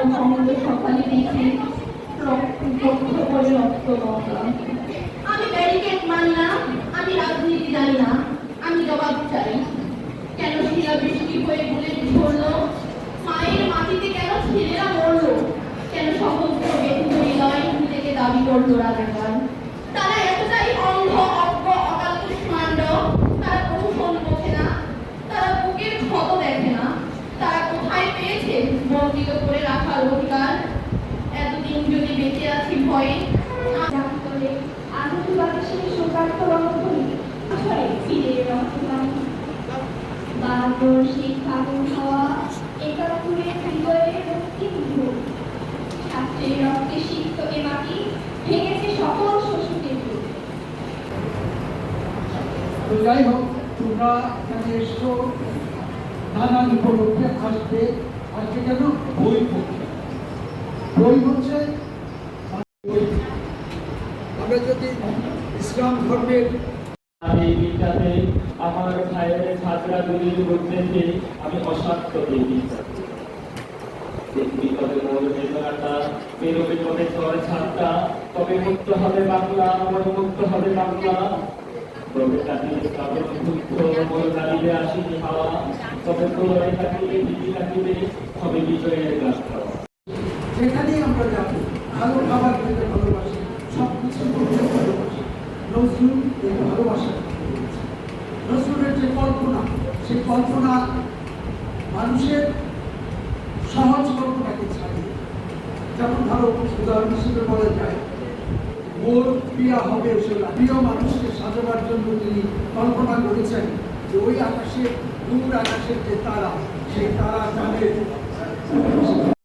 অমূল্য সকালে দেখি করে রক্ত গঙ্গা। আমি ব্যারিকেড মানি না, আমি রাজনীতি জানি না, আমি জবাব চাই। কেন শিলা বৃষ্টি হয়ে বুলেট ঝরলো? মায়ের মাটিতে কেন ছেলেরা মরলো? কেন সহস্র ব্যথিত হৃদয় নিজেকে দাবি করলো রাজাকার? তারা এতটাই অন্ধ, অজ্ঞ, অকাল কুষ্মাণ্ড, তারা কৌশল বোঝে না, তারা বুকের ক্ষত দেখে না। তারা কোথায় পেয়েছে বঞ্চিত করে রাখার অধিকার? এতদিন যদি বেঁচে আছি ভয়ে করে আধুনিক বাতাসে শোকার্ত রঙধরি ফিরে রক্তদান বারবর্ষিক ফাগুন হাওয়া একাত্তরের হৃদয়ে রক্তিম ঢোক। ছাত্রের রক্তে সিক্ত এ মাটি ভেঙেছে সকল শোষকের রূপ। তো যাই হোক, তোমরা এখানে এসছো নানান উপলক্ষে আসবে। আজকে কেন বই পড়ছে? বই হচ্ছে আমরা যদি ইসলাম ধর্মের এই দিনটাতে আমার ভাইয়ের ছাত্রা দুদিন বলতেছে আমি অসাধ্য এই দিনটাতে বিপদে মোর বেদনাটা বেরোবে কবে তোর ছাত্রা, তবে মুক্ত হবে বাংলা, মোর মুক্ত হবে বাংলা। তবে কাটিয়ে শ্রাবণ যুদ্ধ মোর গাড়িতে আসিনি হাওয়া, তবে প্রলয় কাটিয়ে দিদি কাটিবে হবে বিজয়ের গাছ খাওয়া। যেখানেই আমরা যাবো ভালো খাবার খেতে ভালোবাসি, সব কিছু করতে ভালোবাসি। নজরুল এই ভালোবাসা, নজরুলের যে কল্পনা, সেই কল্পনা মানুষের সহজ কল্পনাকে ছাড়িয়ে, যেমন ধরো উদাহরণ হিসেবে বলা যায় মোর প্রিয়া হবে প্রিয় মানুষকে সাজাবার জন্য তিনি কল্পনা করেছেন যে ওই আকাশে দূর আকাশের যে তারা, সেই তারা তাদের